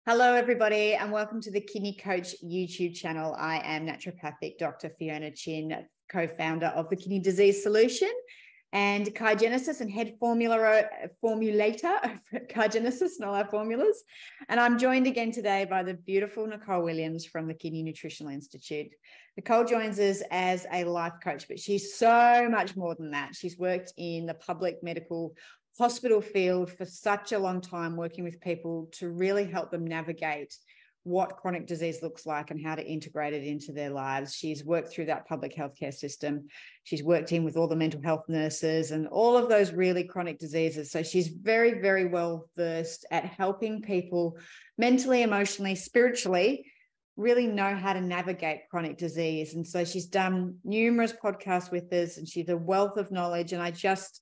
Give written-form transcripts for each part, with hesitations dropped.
Hello, everybody, and welcome to the Kidney Coach YouTube channel. I am naturopathic Dr. Fiona Chin, co-founder of the Kidney Disease Solution and Cargenesis and head formulator of Cargenesis and all our formulas. And I'm joined again today by the beautiful Nicole Williams from the Kidney Nutritional Institute. Nicole joins us as a life coach, but she's so much more than that. She's worked in the public medical hospital field for such a long time, working with people to really help them navigate what chronic disease looks like and how to integrate it into their lives. She's worked through that public healthcare system. She's worked in with all the mental health nurses and all of those really chronic diseases. So she's very, very well versed at helping people mentally, emotionally, spiritually really know how to navigate chronic disease. And so she's done numerous podcasts with us, and she's a wealth of knowledge. And I just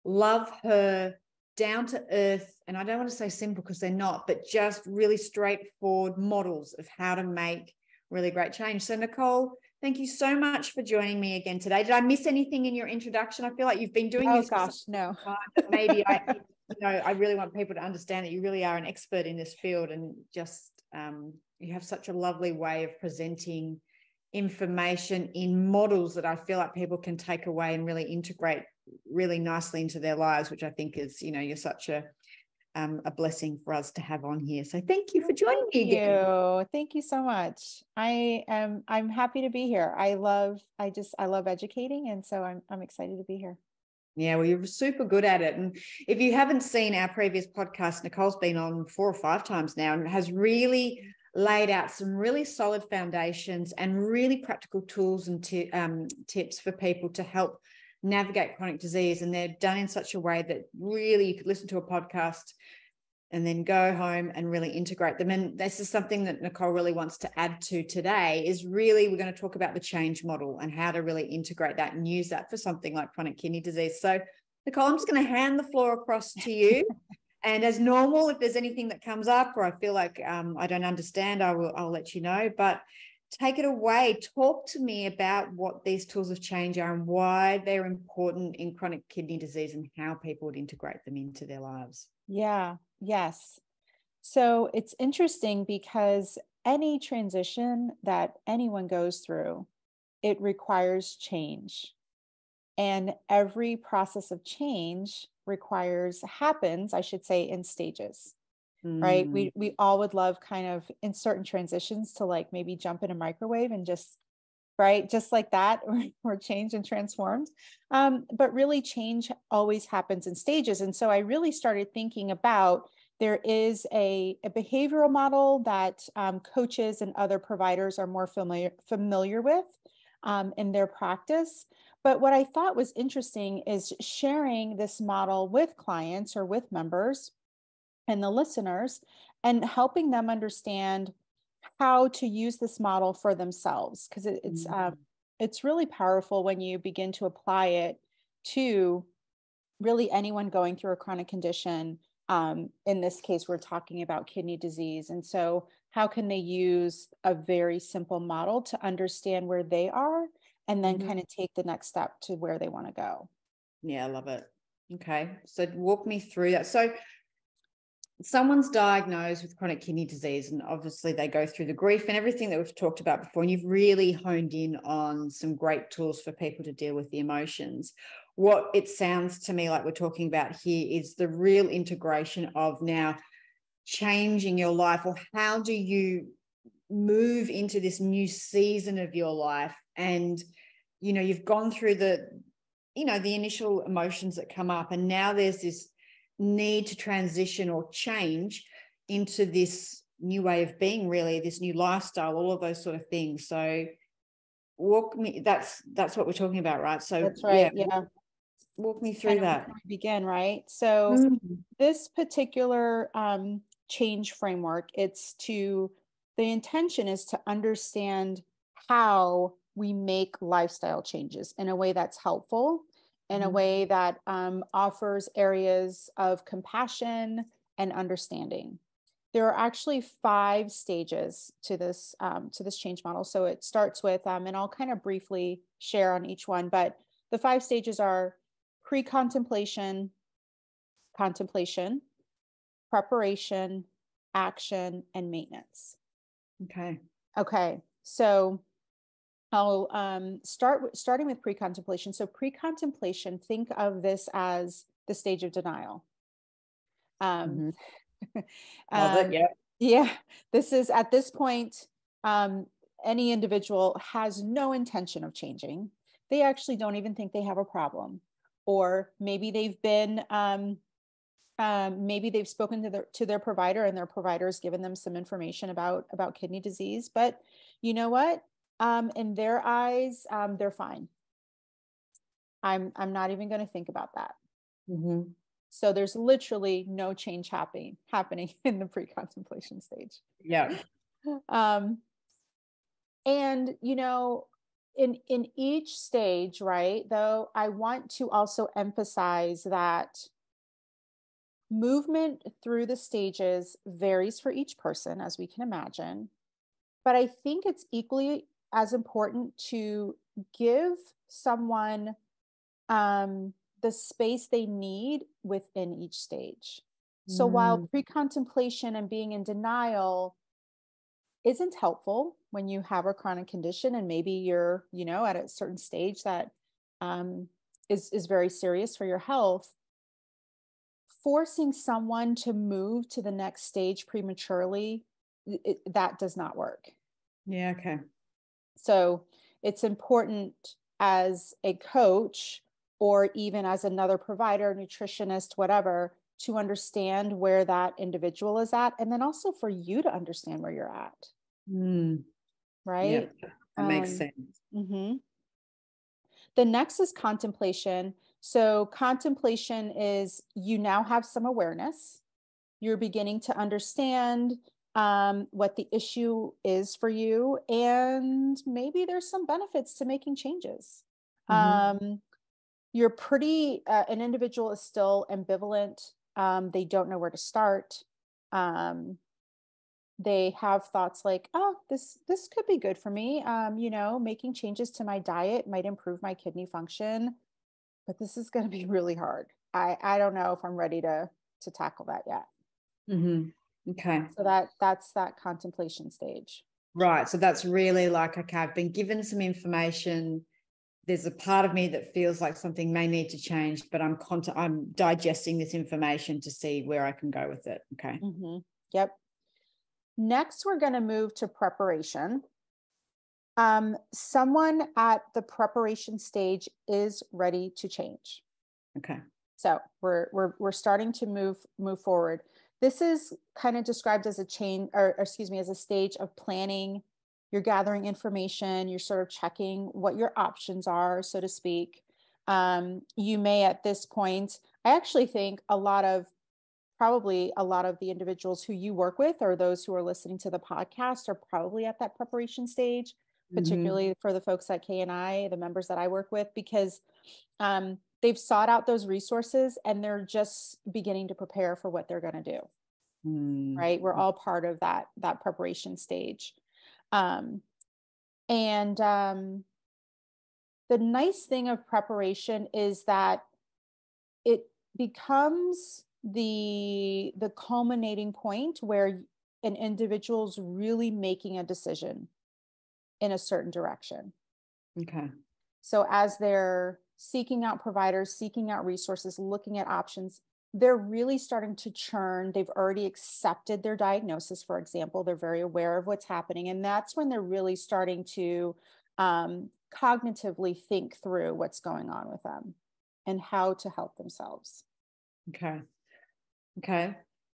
love her down to earth, and I don't want to say simple because they're not, but just really straightforward models of how to make really great change. So Nicole, thank you so much for joining me again today. Did I miss anything in your introduction? I feel like you've been doing this. Gosh, no. But maybe I really want people to understand that you really are an expert in this field, and just you have such a lovely way of presenting information in models that I feel like people can take away and really integrate really nicely into their lives, which I think is, you're such a blessing for us to have on here. So thank you for joining me again. Thank you so much. I'm happy to be here. I love educating. And so I'm excited to be here. Yeah, well, you're super good at it. And if you haven't seen our previous podcast, Nicole's been on 4 or 5 times now and has really laid out some really solid foundations and really practical tools and tips for people to help navigate chronic disease. And they're done in such a way that really you could listen to a podcast and then go home and really integrate them. And this is something that Nicole really wants to add to today, is really we're going to talk about the change model and how to really integrate that and use that for something like chronic kidney disease. So Nicole, I'm just going to hand the floor across to you. And as normal, if there's anything that comes up or I feel like I don't understand, I'll let you know. But take it away. Talk to me about what these tools of change are and why they're important in chronic kidney disease and how people would integrate them into their lives. Yes. So it's interesting because any transition that anyone goes through, it requires change. And every process of change happens, I should say, in stages. Right. We all would love kind of in certain transitions to like maybe jump in a microwave and just like that, or change and transformed. But really change always happens in stages. And so I really started thinking about, there is a behavioral model that coaches and other providers are more familiar with in their practice. But what I thought was interesting is sharing this model with clients or with members and the listeners, and helping them understand how to use this model for themselves. Because it's really powerful when you begin to apply it to really anyone going through a chronic condition. In this case, we're talking about kidney disease. And so how can they use a very simple model to understand where they are and then kind of take the next step to where they want to go? Yeah, I love it. Okay. So walk me through that. So someone's diagnosed with chronic kidney disease, and obviously they go through the grief and everything that we've talked about before, and you've really honed in on some great tools for people to deal with the emotions. What it sounds to me like we're talking about here is the real integration of now changing your life, or how do you move into this new season of your life? And, you've gone through the initial emotions that come up, and now there's this need to transition or change into this new way of being, really, this new lifestyle, all of those sort of things. So walk me, that's what we're talking about, right? So that's right. Yeah. Walk me through that. Begin, right? So this particular change framework, the intention is to understand how we make lifestyle changes in a way that's helpful, in a way that offers areas of compassion and understanding. There are actually 5 stages to this change model. So it starts with, and I'll kind of briefly share on each one, but the 5 stages are pre-contemplation, contemplation, preparation, action, and maintenance. Okay. Okay. So I'll starting with pre-contemplation. So pre-contemplation, think of this as the stage of denial. Love it. Yeah. Yeah. This is at this point, any individual has no intention of changing. They actually don't even think they have a problem, or maybe they've been, maybe they've spoken to their provider, and their provider has given them some information about kidney disease. But you know what? In their eyes, they're fine. I'm not even going to think about that. Mm-hmm. So there's literally no change happening in the pre-contemplation stage. Yeah. And in each stage, right, though, I want to also emphasize that movement through the stages varies for each person, as we can imagine. But I think it's equally as important to give someone the space they need within each stage. So while pre-contemplation and being in denial isn't helpful when you have a chronic condition, and maybe you're, at a certain stage that is very serious for your health, forcing someone to move to the next stage prematurely, that does not work. Yeah. Okay. So it's important as a coach, or even as another provider, nutritionist, whatever, to understand where that individual is at. And then also for you to understand where you're at. Right? Yeah, that makes sense. Mm-hmm. The next is contemplation. So contemplation is, you now have some awareness. You're beginning to understand what the issue is for you, and maybe there's some benefits to making changes. You're pretty, an individual is still ambivalent. They don't know where to start. They have thoughts like, oh, this could be good for me. Making changes to my diet might improve my kidney function, but this is going to be really hard. I don't know if I'm ready to tackle that yet. Okay. So that's that contemplation stage. Right. So that's really like, okay, I've been given some information. There's a part of me that feels like something may need to change, but I'm digesting this information to see where I can go with it. Okay. Yep. Next, we're going to move to preparation. Someone at the preparation stage is ready to change. Okay. So we're starting to move forward. This is kind of described as as a stage of planning. You're gathering information. You're sort of checking what your options are, so to speak. You may, at this point, I actually think probably a lot of the individuals who you work with, or those who are listening to the podcast, are probably at that preparation stage, particularly for the folks at KNI, the members that I work with, because they've sought out those resources and they're just beginning to prepare for what they're going to do. Right? We're all part of that preparation stage. The nice thing of preparation is that it becomes the culminating point where an individual's really making a decision in a certain direction. Okay. So as they're seeking out providers, seeking out resources, looking at options, they're really starting to churn. They've already accepted their diagnosis, for example. They're very aware of what's happening. And that's when they're really starting to cognitively think through what's going on with them and how to help themselves. Okay.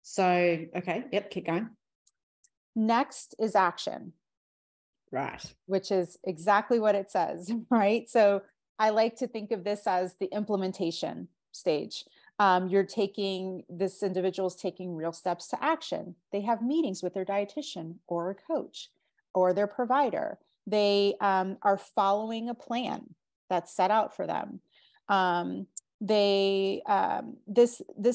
So, okay. Yep. Keep going. Next is action. Right. Which is exactly what it says, right? So I like to think of this as the implementation stage. This individual's taking real steps to action. They have meetings with their dietitian or a coach or their provider. They are following a plan that's set out for them. This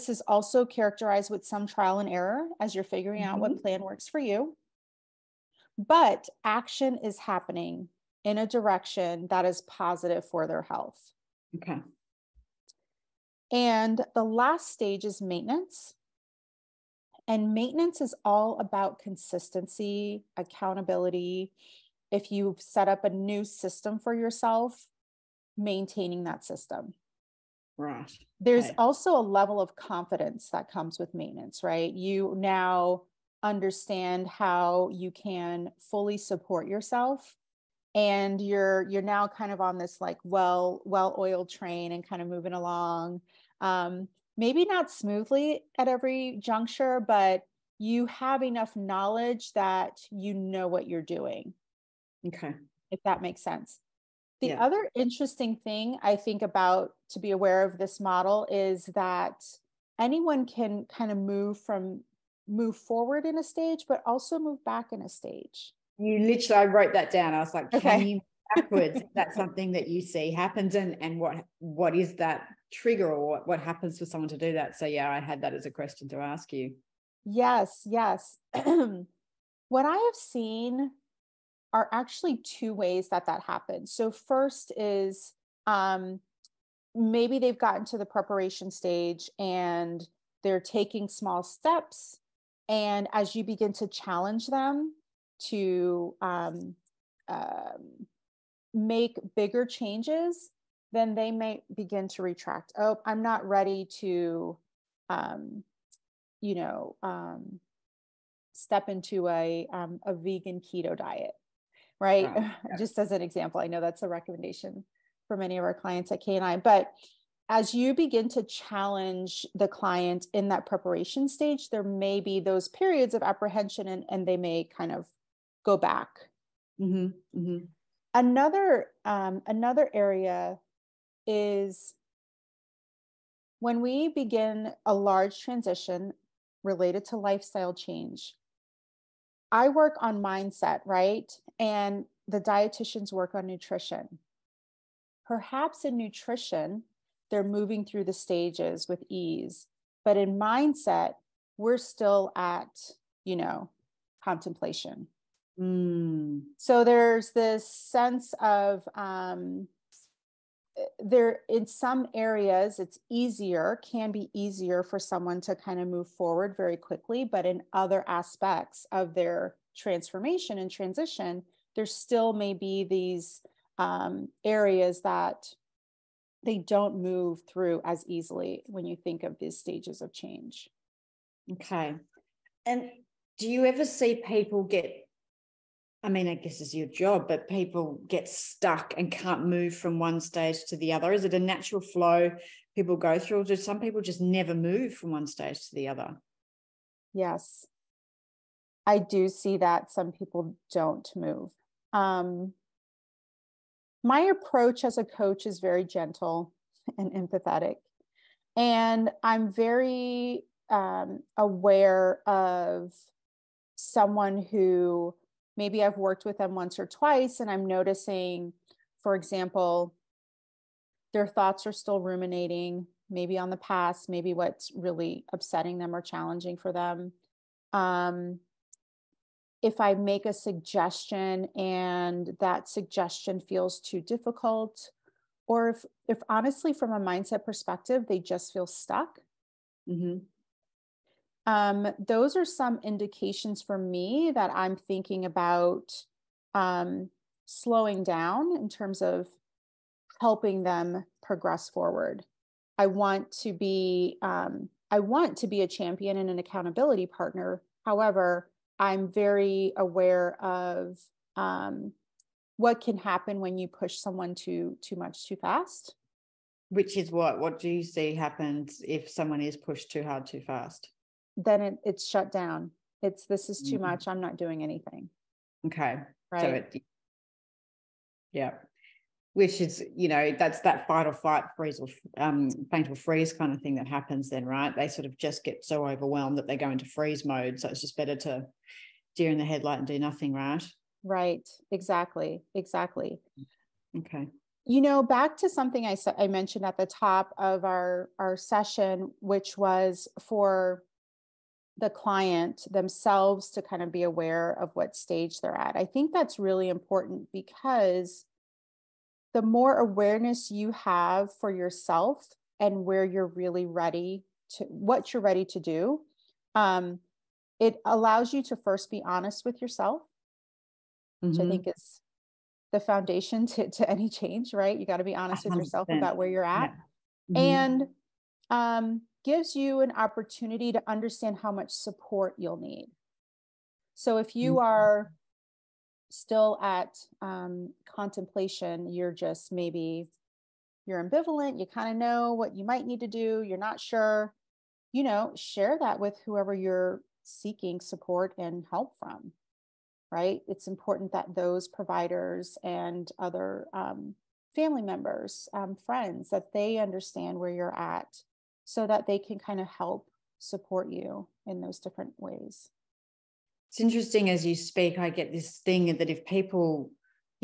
is also characterized with some trial and error as you're figuring out what plan works for you. But action is happening in a direction that is positive for their health. Okay. And the last stage is maintenance. And maintenance is all about consistency, accountability. If you set up a new system for yourself, maintaining that system. Right. There's Okay. also a level of confidence that comes with maintenance, right? You now understand how you can fully support yourself, and you're now kind of on this like well-oiled train and kind of moving along. Maybe not smoothly at every juncture, but you have enough knowledge that you know what you're doing. Okay. If that makes sense. The Yeah. other interesting thing I think about to be aware of this model is that anyone can kind of move forward in a stage, but also move back in a stage. You literally, I wrote that down. I was like, can Okay. you backwards? That's something that you see happens, and what is that trigger, or what happens for someone to do that? So yeah, I had that as a question to ask you. Yes, yes. What I have seen are actually two ways that happens. So first is maybe they've gotten to the preparation stage and they're taking small steps. And as you begin to challenge them to make bigger changes, then they may begin to retract. Oh, I'm not ready to, um, you know, step into a vegan keto diet, right? Right. Just as an example, I know that's a recommendation for many of our clients at K&I, but as you begin to challenge the client in that preparation stage, there may be those periods of apprehension, and they may kind of go back. Mm-hmm. Mm-hmm. Another area is when we begin a large transition related to lifestyle change. I work on mindset, right? And the dietitians work on nutrition. Perhaps in nutrition, they're moving through the stages with ease. But in mindset, we're still at, contemplation. Mm. So there's this sense of there in some areas it's can be easier for someone to kind of move forward very quickly, but in other aspects of their transformation and transition, there still may be these areas that they don't move through as easily when you think of these stages of change. Okay. And do you ever see people I guess it's your job, but people get stuck and can't move from one stage to the other? Is it a natural flow people go through, or do some people just never move from one stage to the other? Yes, I do see that some people don't move. My approach as a coach is very gentle and empathetic. And I'm very aware of someone who maybe I've worked with them once or twice, and I'm noticing, for example, their thoughts are still ruminating, maybe on the past, maybe what's really upsetting them or challenging for them. If I make a suggestion and that suggestion feels too difficult, or if honestly, from a mindset perspective, they just feel stuck. Mm-hmm. Those are some indications for me that I'm thinking about slowing down in terms of helping them progress forward. I want to be a champion and an accountability partner. However, I'm very aware of what can happen when you push someone too much too fast. Which is what do you see happens if someone is pushed too hard too fast? Then it's shut down. This is too much. I'm not doing anything. Okay. Right. So yeah. Which is, that's that fight or flight freeze or faint or freeze kind of thing that happens then, right? They sort of just get so overwhelmed that they go into freeze mode. So it's just better to deer in the headlight and do nothing, right? Right. Exactly. Okay. Back to something I mentioned at the top of our session, which was for the client themselves to kind of be aware of what stage they're at. I think that's really important, because the more awareness you have for yourself and where you're really what you're ready to do, it allows you to first be honest with yourself, which I think is the foundation to any change, right? You got to be honest with yourself 100%. about where you're at. Yeah. And gives you an opportunity to understand how much support you'll need. So if you are still at contemplation, you're just maybe you're ambivalent, you kind of know what you might need to do, you're not sure, share that with whoever you're seeking support and help from, right? It's important that those providers and other family members, friends, that they understand where you're at so that they can kind of help support you in those different ways. It's interesting as you speak, I get this thing that if people,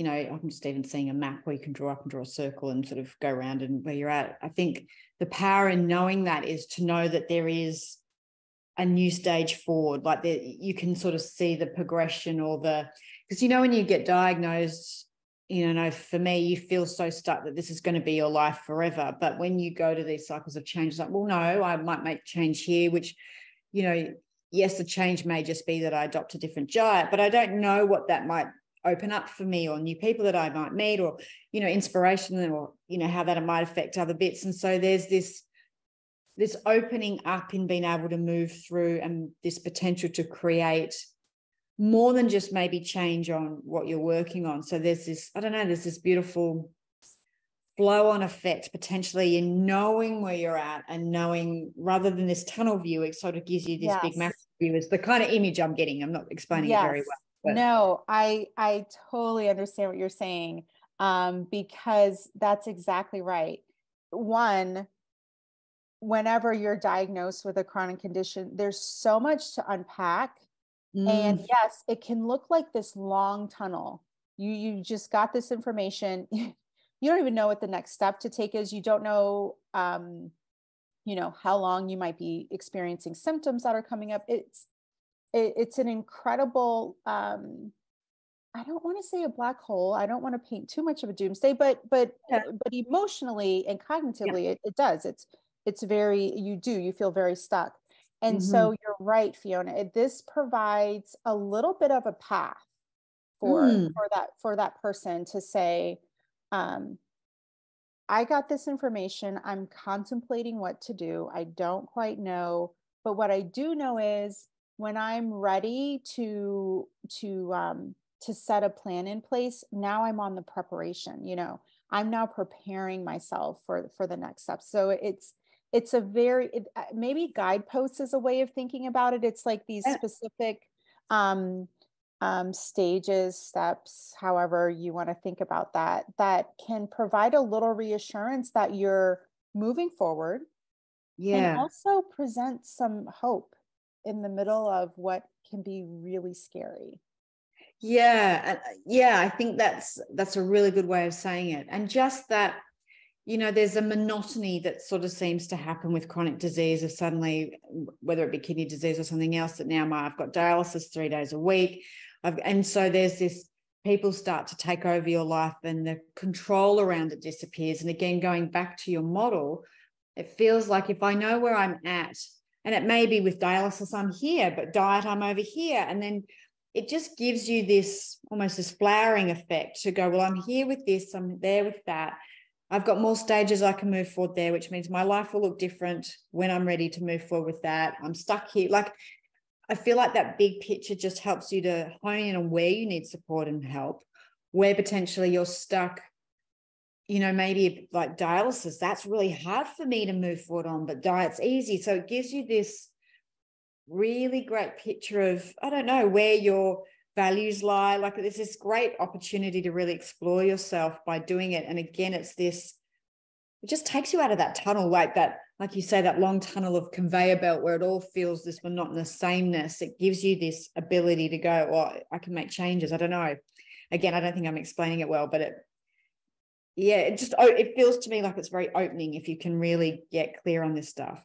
I'm just even seeing a map where you can draw up and draw a circle and sort of go around and where you're at. I think the power in knowing that is to know that there is a new stage forward, like you can sort of see the progression because when you get diagnosed, for me, you feel so stuck that this is going to be your life forever. But when you go to these cycles of change, it's like, well, no, I might make change here, which, yes, the change may just be that I adopt a different diet, but I don't know what that might open up for me or new people that I might meet or, inspiration or, how that might affect other bits. And so there's this opening up in being able to move through and this potential to create more than just maybe change on what you're working on. So there's this beautiful flow on effect potentially in knowing where you're at and knowing rather than this tunnel view, it sort of gives you this big macro view. Is the kind of image I'm getting. I'm not explaining it very well. But. No, I totally understand what you're saying, because that's exactly right. One, whenever you're diagnosed with a chronic condition, there's so much to unpack. And yes, it can look like this long tunnel. You just got this information. You don't even know what the next step to take is. You don't know, how long you might be experiencing symptoms that are coming up. It's an incredible, I don't want to say a black hole. I don't want to paint too much of a doomsday, but emotionally and cognitively, it does. It's very, you feel very stuck. And so you're right, Fiona, this provides a little bit of a path for that person to say, I got this information. I'm contemplating what to do. I don't quite know, but what I do know is when I'm ready to set a plan in place, now I'm on the preparation, I'm now preparing myself for the next step. So it's a maybe guideposts is a way of thinking about it. It's like these specific stages, steps, however you want to think about that can provide a little reassurance that you're moving forward. And also present some hope in the middle of what can be really scary. I think that's a really good way of saying it. And just that, there's a monotony that sort of seems to happen with chronic disease of suddenly, whether it be kidney disease or something else, that now I've got dialysis 3 days a week. And so there's this, people start to take over your life and the control around it disappears. And again, going back to your model, it feels like if I know where I'm at, and it may be with dialysis, I'm here, but diet, I'm over here. And then it just gives you this, almost this flowering effect to go, well, I'm here with this, I'm there with that. I've got more stages I can move forward there, which means my life will look different when I'm ready to move forward with that. I'm stuck here. Like, I feel like that big picture just helps you to hone in on where you need support and help, where potentially you're stuck, maybe like dialysis, that's really hard for me to move forward on, but diet's easy. So it gives you this really great picture of, I don't know, where your values lie. Like, there's this great opportunity to really explore yourself by doing it. And again, it just takes you out of that tunnel, like you say, that long tunnel of conveyor belt where it all feels this monotonous sameness. It gives you this ability to go, well, I can make changes. I don't know. Again, I don't think I'm explaining it well, but it feels to me like it's very opening if you can really get clear on this stuff.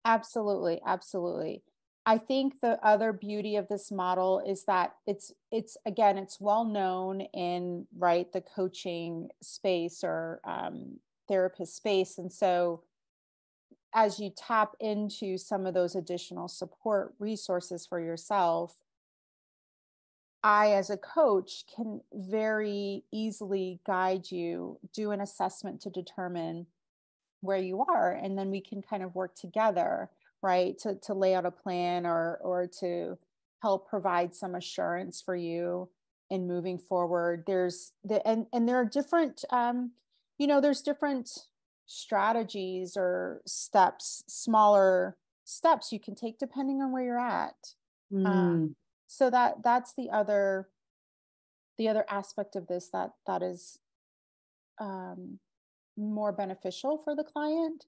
Absolutely. Absolutely. I think the other beauty of this model is that it's well known in the coaching space or therapist space. And so as you tap into some of those additional support resources for yourself, I, as a coach, can very easily guide you, do an assessment to determine where you are. And then we can kind of work together, right, to lay out a plan or to help provide some assurance for you in moving forward. There's and there are different, there's different strategies or steps, smaller steps you can take depending on where you're at. So that's the other aspect of this that is more beneficial for the client.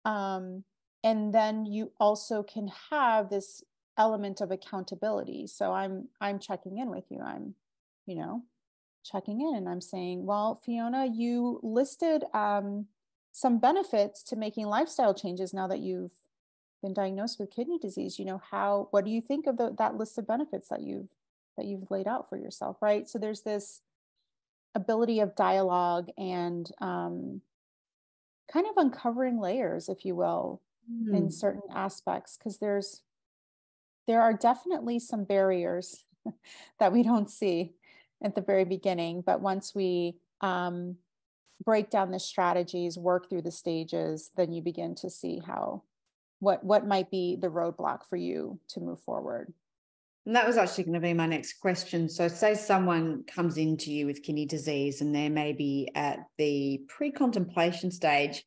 And then you also can have this element of accountability. So I'm checking in with you. I'm, checking in and I'm saying, well, Fiona, you listed some benefits to making lifestyle changes now that you've been diagnosed with kidney disease. What do you think of that list of benefits that you've laid out for yourself, right? So there's this ability of dialogue and kind of uncovering layers, if you will, in certain aspects, because there are definitely some barriers that we don't see at the very beginning. But once we break down the strategies, work through the stages, then you begin to see what might be the roadblock for you to move forward. And that was actually going to be my next question. So say someone comes into you with kidney disease and they're maybe at the pre-contemplation stage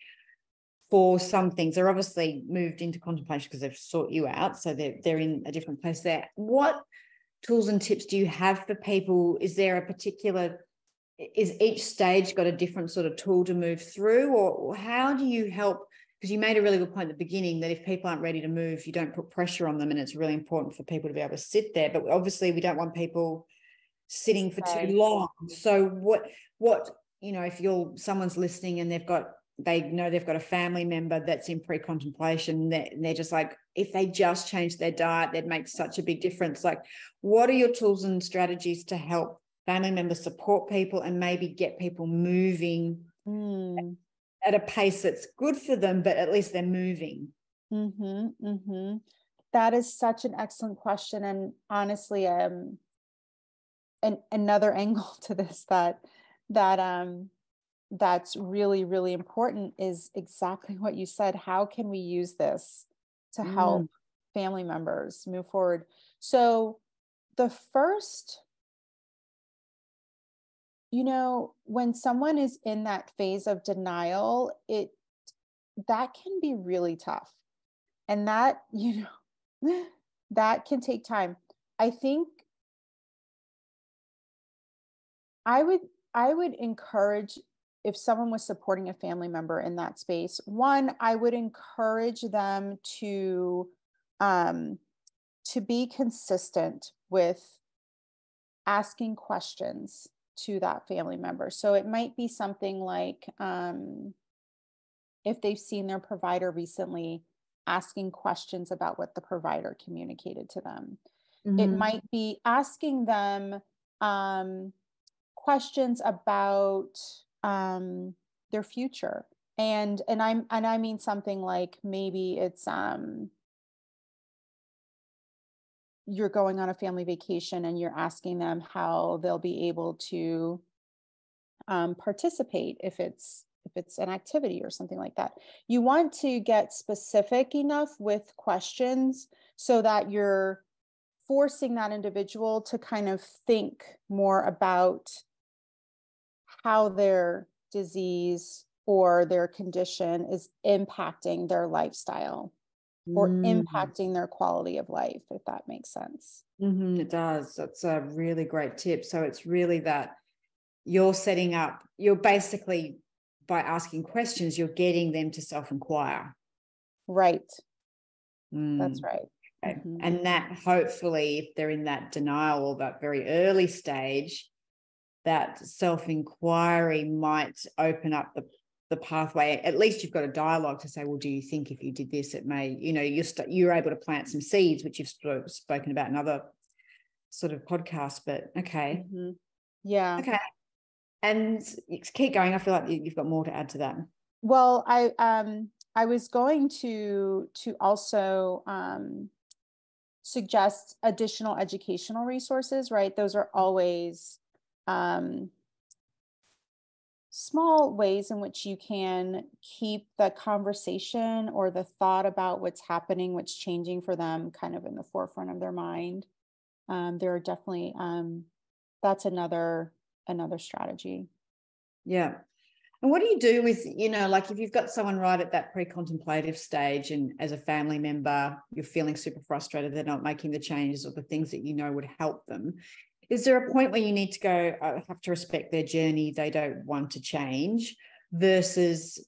for some things. They're obviously moved into contemplation because they've sought you out. So they're in a different place there. What tools and tips do you have for people? Is each stage got a different sort of tool to move through, or how do you help? Because you made a really good point at the beginning that if people aren't ready to move, you don't put pressure on them, and it's really important for people to be able to sit there. But obviously we don't want people sitting for too long. So what, if someone's listening and they know they've got a family member that's in pre-contemplation, they're just like, if they just change their diet, that'd make such a big difference. Like, what are your tools and strategies to help family members support people and maybe get people moving at a pace that's good for them, but at least they're moving? That is such an excellent question. And honestly, another angle to this that's really, really important is exactly what you said. How can we use this to help family members move forward? So the first, when someone is in that phase of denial, that can be really tough. And that, that can take time. I think I would encourage, if someone was supporting a family member in that space, one, I would encourage them to be consistent with asking questions to that family member. So it might be something like, if they've seen their provider recently, asking questions about what the provider communicated to them. It might be asking them questions about their future, and I mean something like, maybe it's you're going on a family vacation and you're asking them how they'll be able to participate if it's an activity or something like that. You want to get specific enough with questions so that you're forcing that individual to kind of think more about how their disease or their condition is impacting their lifestyle or impacting their quality of life, if that makes sense. It does. That's a really great tip. So it's really that you're basically, by asking questions, you're getting them to self-inquire. Right. That's right. Okay. And that, hopefully, if they're in that denial or that very early stage, that self-inquiry might open up the pathway. At least you've got a dialogue to say, well, do you think if you did this, it may, you're able to plant some seeds, which you've spoken about in other sort of podcasts. But okay. Yeah. Okay. And keep going. I feel like you've got more to add to that. Well, I was going to also suggest additional educational resources, right? Those are always small ways in which you can keep the conversation or the thought about what's happening, what's changing for them kind of in the forefront of their mind. There are definitely, that's another strategy. Yeah. And what do you do with, like if you've got someone right at that pre-contemplative stage and as a family member, you're feeling super frustrated, they're not making the changes or the things that would help them. Is there a point where you need to go, I have to respect their journey, they don't want to change, versus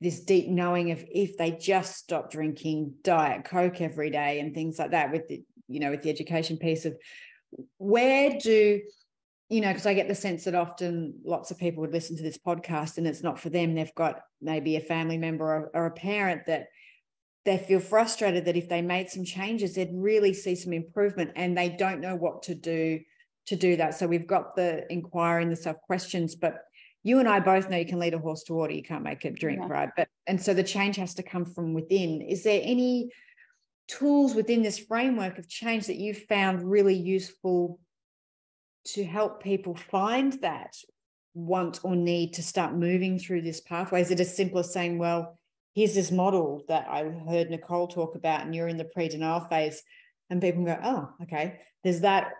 this deep knowing of if they just stop drinking Diet Coke every day and things like that, with the, with the education piece of where do, because I get the sense that often lots of people would listen to this podcast and it's not for them. They've got maybe a family member or a parent that they feel frustrated that if they made some changes, they'd really see some improvement, and they don't know what to do that. So we've got the inquiry and the self-questions, but you and I both know you can lead a horse to water, you can't make it drink, right? And so the change has to come from within. Is there any tools within this framework of change that you've found really useful to help people find that want or need to start moving through this pathway? Is it as simple as saying, well, here's this model that I heard Nicole talk about, and you're in the pre-denial phase, and people go, oh, okay, there's that.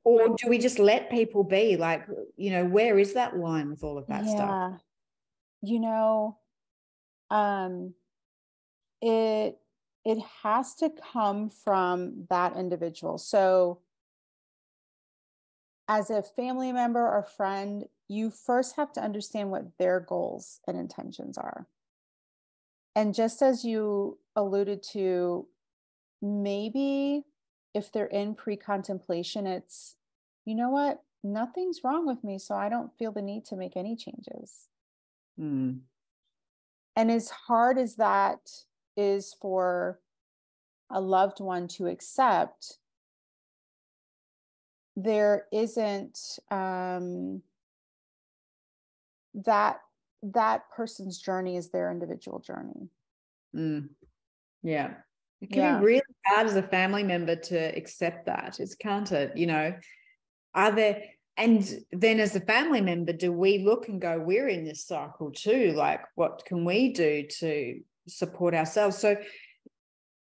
Or do we just let people be? Like, where is that line with all of that stuff? It has to come from that individual. So as a family member or friend, you first have to understand what their goals and intentions are. And just as you alluded to, maybe if they're in pre-contemplation, it's, you know what, nothing's wrong with me, so I don't feel the need to make any changes. And as hard as that is for a loved one to accept, there isn't that person's journey is their individual journey. Yeah. It can be really hard as a family member to accept that, can't it? Are there, and then as a family member, do we look and go, we're in this cycle too? Like, what can we do to support ourselves? So,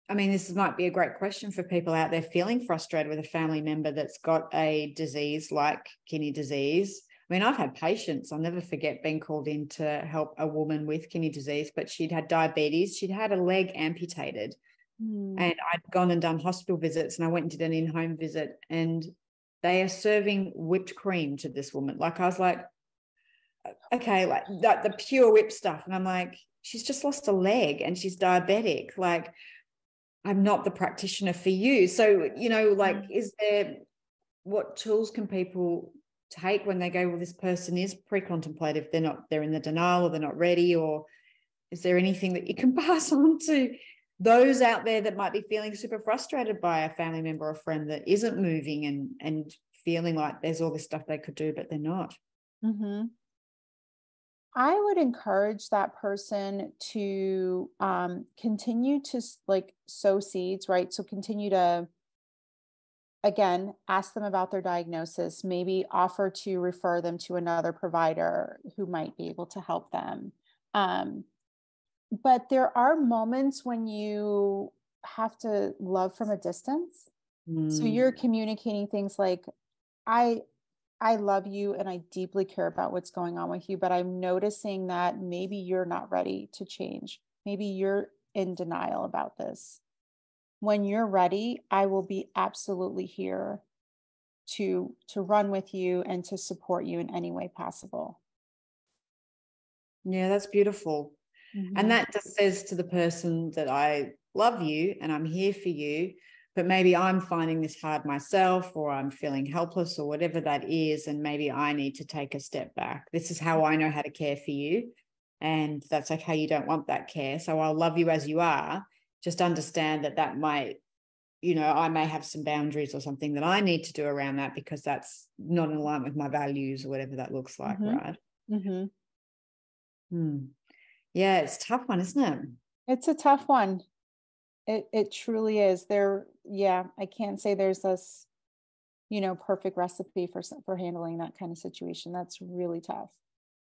I mean, this might be a great question for people out there feeling frustrated with a family member that's got a disease like kidney disease. I mean, I've had patients, I'll never forget being called in to help a woman with kidney disease, but she'd had diabetes. She'd had a leg amputated. And I'd gone and done hospital visits, and I went and did an in-home visit, and they are serving whipped cream to this woman. Like, I was like, okay, like the pure whip stuff. And I'm like, she's just lost a leg and she's diabetic. Like, I'm not the practitioner for you. So, is there, what tools can people take when they go, well, this person is pre-contemplative, they're in the denial, or they're not ready? Or is there anything that you can pass on to those out there that might be feeling super frustrated by a family member or friend that isn't moving and feeling like there's all this stuff they could do, but they're not? I would encourage that person to continue to sow seeds, right? So continue to, again, ask them about their diagnosis, maybe offer to refer them to another provider who might be able to help them. But there are moments when you have to love from a distance. So you're communicating things like, I love you and I deeply care about what's going on with you, but I'm noticing that maybe you're not ready to change. Maybe you're in denial about this. When you're ready, I will be absolutely here to run with you and to support you in any way possible. Yeah, that's beautiful. And that just says to the person that I love you and I'm here for you, but maybe I'm finding this hard myself, or I'm feeling helpless, or whatever that is, and maybe I need to take a step back. This is how I know how to care for you, and that's okay. You don't want that care, so I'll love you as you are. Just understand that might, I may have some boundaries or something that I need to do around that, because that's not in alignment with my values, or whatever that looks like, right? Yeah, it's a tough one, isn't it? It's a tough one. It truly is. Yeah, I can't say there's this, perfect recipe for handling that kind of situation. That's really tough.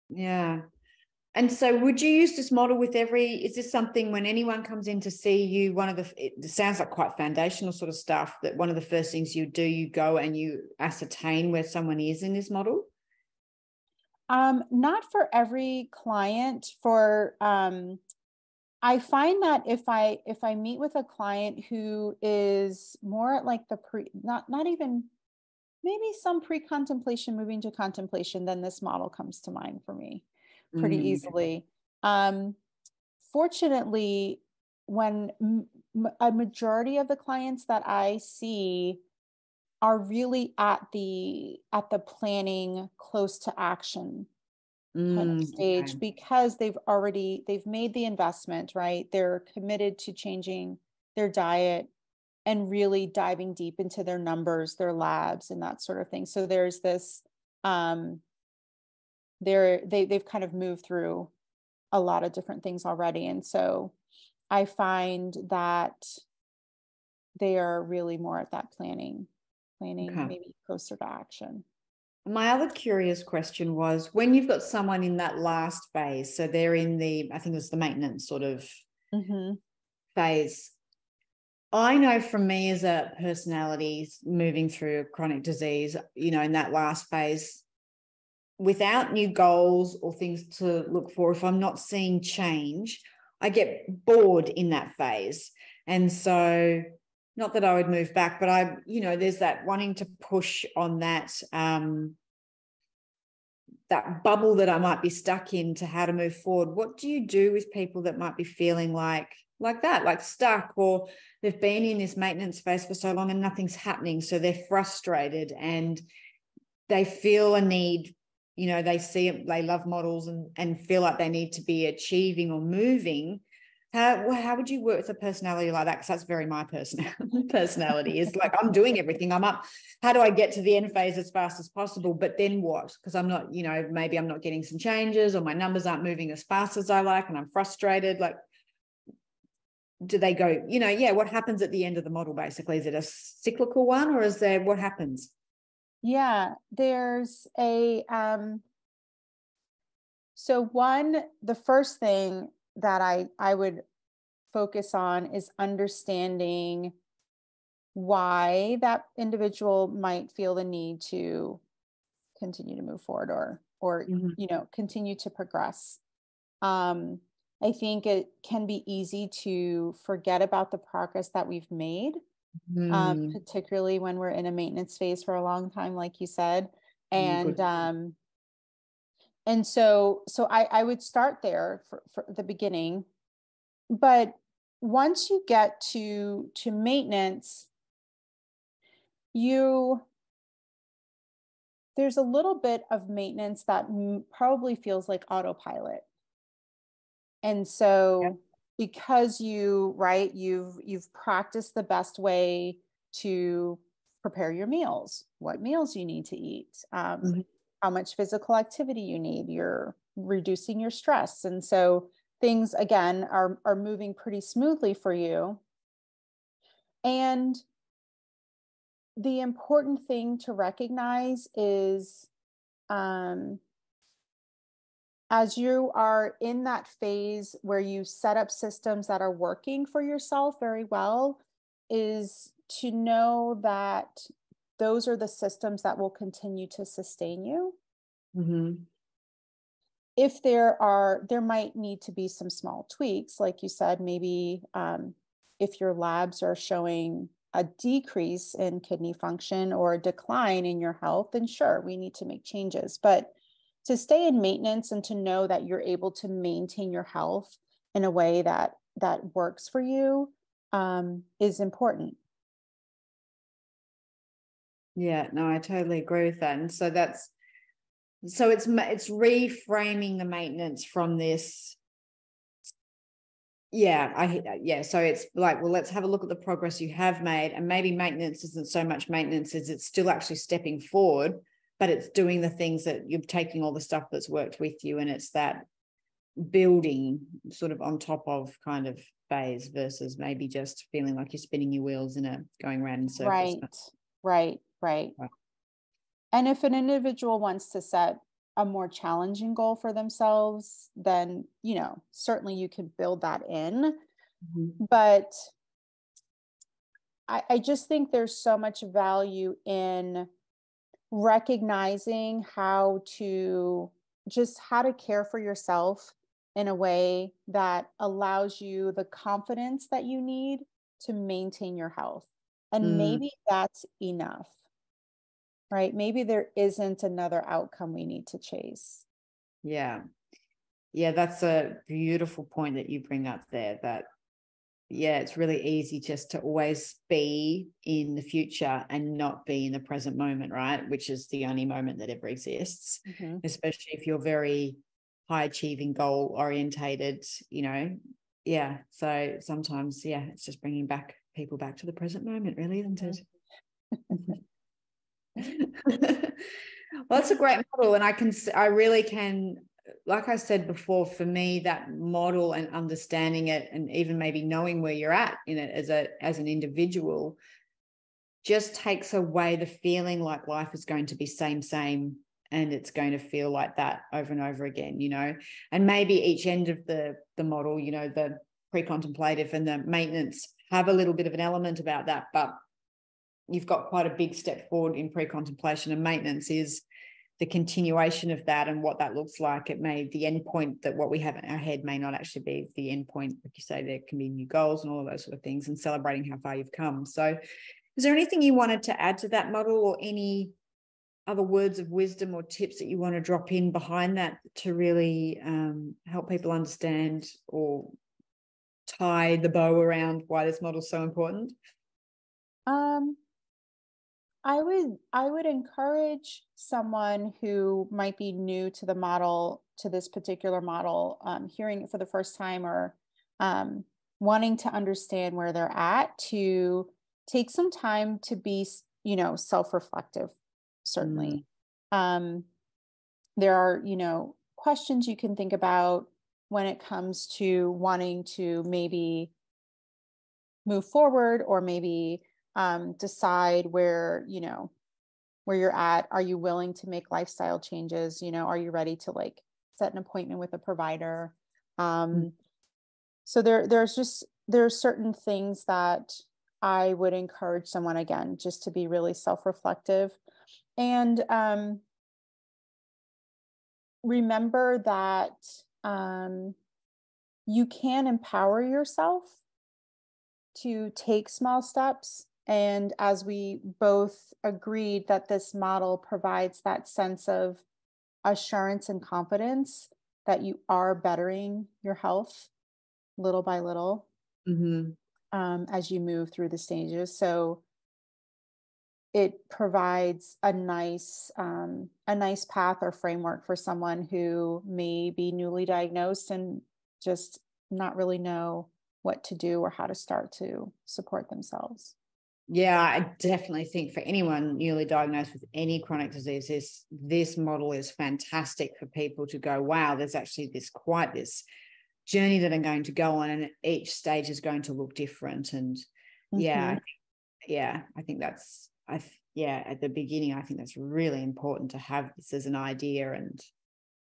Yeah. And so would you use this model with is this something when anyone comes in to see you, it sounds like quite foundational sort of stuff, that one of the first things you do, you go and you ascertain where someone is in this model? Not for every client. I find that if I meet with a client who is more at like not even maybe some pre-contemplation moving to contemplation, then this model comes to mind for me pretty easily. Fortunately, when a majority of the clients that I see are really at the planning close to action kind of stage, Okay. because they've made the investment, right? They're committed to changing their diet and really diving deep into their numbers, their labs, and that sort of thing. So there's this they've kind of moved through a lot of different things already, and so I find that they are really more at that planning Okay. maybe closer to action. My other curious question was, when you've got someone in that last phase, so they're in I think it's the maintenance sort of phase. I know from me as a personality moving through a chronic disease, in that last phase, without new goals or things to look for, if I'm not seeing change, I get bored in that phase. And so, not that I would move back, but there's that wanting to push on that that bubble that I might be stuck in, to how to move forward. What do you do with people that might be feeling like that, like stuck, or they've been in this maintenance phase for so long and nothing's happening, so they're frustrated and they feel a need, they see it, they love models and feel like they need to be achieving or moving. How would you work with a personality like that? Because that's very my personality is like, I'm doing everything, I'm up. How do I get to the end phase as fast as possible? But then what? Because I'm not, maybe I'm not getting some changes, or my numbers aren't moving as fast as I like, and I'm frustrated. Like, do they go, what happens at the end of the model basically? Is it a cyclical one, or what happens? Yeah, there's the first thing that I would focus on is understanding why that individual might feel the need to continue to move forward, or continue to progress. I think it can be easy to forget about the progress that we've made, particularly when we're in a maintenance phase for a long time, like you said. And so I would start there for the beginning. But once you get to maintenance, there's a little bit of maintenance that probably feels like autopilot. And so because you've practiced the best way to prepare your meals, what meals you need to eat, how much physical activity you need, you're reducing your stress. And so things, again, are moving pretty smoothly for you. And the important thing to recognize is, as you are in that phase where you set up systems that are working for yourself very well, is to know that those are the systems that will continue to sustain you. If there might need to be some small tweaks, like you said, maybe if your labs are showing a decrease in kidney function or a decline in your health, then sure, we need to make changes. But to stay in maintenance and to know that you're able to maintain your health in a way that works for you is important. Yeah, no, I totally agree with that. And so it's reframing the maintenance from this. Yeah. So it's like, well, let's have a look at the progress you have made, and maybe maintenance isn't so much maintenance as it's still actually stepping forward, but it's doing the things that you're taking all the stuff that's worked with you, and it's that building sort of on top of kind of phase versus maybe just feeling like you're spinning your wheels going around in circles. Right. And if an individual wants to set a more challenging goal for themselves, then, certainly you can build that in. Mm-hmm. But I just think there's so much value in recognizing how to care for yourself in a way that allows you the confidence that you need to maintain your health. And maybe that's enough, right? Maybe there isn't another outcome we need to chase. Yeah. Yeah, that's a beautiful point that you bring up there, that it's really easy just to always be in the future and not be in the present moment, right? Which is the only moment that ever exists, especially if you're very high achieving, goal orientated, Yeah. So sometimes, it's just bringing people back to the present moment, really, isn't it? Well, that's a great model. And I really can, like I said before, for me, that model and understanding it, and even maybe knowing where you're at in it as an individual, just takes away the feeling like life is going to be same, and it's going to feel like that over and over again, and maybe each end of the model, the pre-contemplative and the maintenance have a little bit of an element about that, but you've got quite a big step forward in pre-contemplation, and maintenance is the continuation of that and what that looks like. The end point, that what we have in our head may not actually be the end point. Like you say, there can be new goals and all of those sort of things, and celebrating how far you've come. So is there anything you wanted to add to that model, or any other words of wisdom or tips that you want to drop in behind that to really help people understand or tie the bow around why this model is so important? I would encourage someone who might be new to the model, to this particular model, hearing it for the first time, or wanting to understand where they're at, to take some time to be, self-reflective, certainly. There are, questions you can think about when it comes to wanting to maybe move forward, or maybe decide where you're at. Are you willing to make lifestyle changes? Are you ready to set an appointment with a provider? So there's certain things that I would encourage someone, again, just to be really self-reflective, and remember that you can empower yourself to take small steps. And as we both agreed, that this model provides that sense of assurance and confidence that you are bettering your health little by little, as you move through the stages. So it provides a nice path or framework for someone who may be newly diagnosed and just not really know what to do or how to start to support themselves. Yeah, I definitely think for anyone newly diagnosed with any chronic disease, this model is fantastic for people to go, wow, there's actually this journey that I'm going to go on, and each stage is going to look different. And I think that's, at the beginning, I think that's really important to have this as an idea and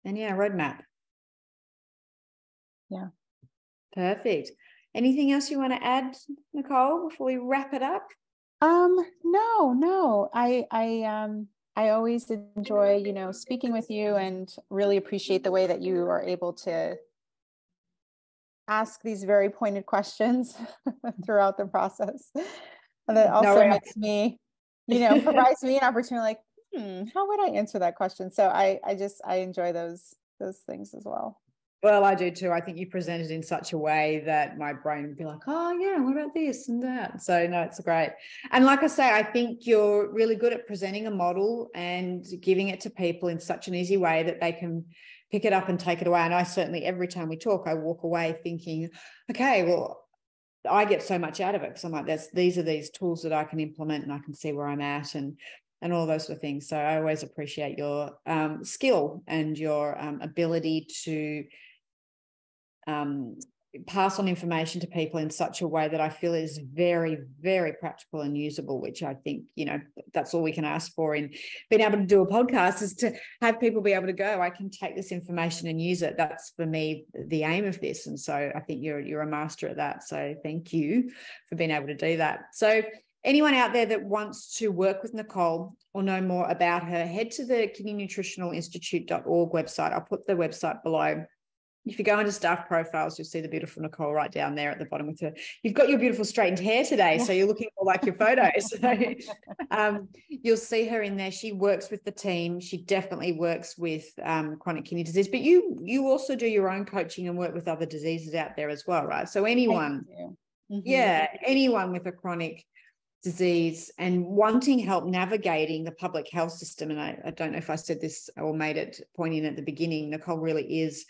roadmap. Yeah. Perfect. Anything else you want to add, Nicole, before we wrap it up? No. I always enjoy, speaking with you, and really appreciate the way that you are able to ask these very pointed questions throughout the process. And that also makes me, provides me an opportunity, how would I answer that question? So I enjoy those things as well. Well, I do too. I think you presented in such a way that my brain would be like, oh yeah, what about this and that? So no, it's great. And like I say, I think you're really good at presenting a model and giving it to people in such an easy way that they can pick it up and take it away. And I certainly, every time we talk, I walk away thinking, okay, well, I get so much out of it, because I'm like, these are these tools that I can implement, and I can see where I'm at and all those sort of things. So I always appreciate your skill and your ability to pass on information to people in such a way that I feel is very, very practical and usable, which I think, that's all we can ask for in being able to do a podcast, is to have people be able to go, I can take this information and use it. That's for me the aim of this. And so I think you're a master at that. So thank you for being able to do that. So anyone out there that wants to work with Nicole or know more about her, head to the kidneynutritionalinstitute.org website. I'll put the website below. If you go into staff profiles, you'll see the beautiful Nicole right down there at the bottom with her. You've got your beautiful straightened hair today, so you're looking more like your photos. So, you'll see her in there. She works with the team. She definitely works with chronic kidney disease, but you also do your own coaching and work with other diseases out there as well, right? So anyone, anyone with a chronic disease and wanting help navigating the public health system, and I don't know if I said this or made it pointing at the beginning, Nicole really is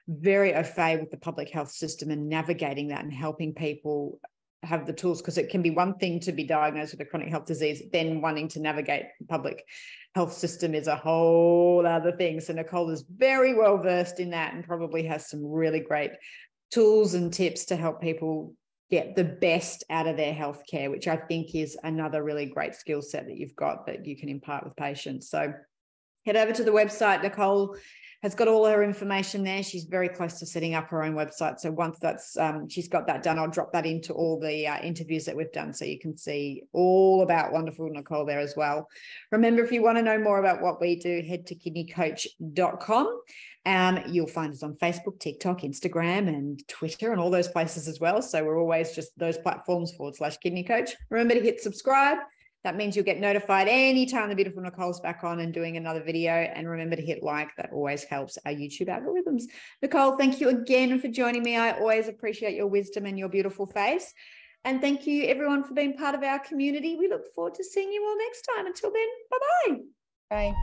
very au fait with the public health system and navigating that and helping people have the tools, because it can be one thing to be diagnosed with a chronic health disease, then wanting to navigate the public health system is a whole other thing. So Nicole is very well versed in that and probably has some really great tools and tips to help people get the best out of their healthcare, which I think is another really great skill set that you've got that you can impart with patients. So head over to the website. Nicole has got all her information there. She's very close to setting up her own website. So once that's she's got that done, I'll drop that into all the interviews that we've done, so you can see all about wonderful Nicole there as well. Remember, if you want to know more about what we do, head to kidneycoach.com. You'll find us on Facebook, TikTok, Instagram, and Twitter, and all those places as well. So we're always just those platforms /Kidney Coach. Remember to hit subscribe. That means you'll get notified anytime the beautiful Nicole's back on and doing another video. And remember to hit like. That always helps our YouTube algorithms. Nicole, thank you again for joining me. I always appreciate your wisdom and your beautiful face. And thank you, everyone, for being part of our community. We look forward to seeing you all next time. Until then, bye-bye. Bye.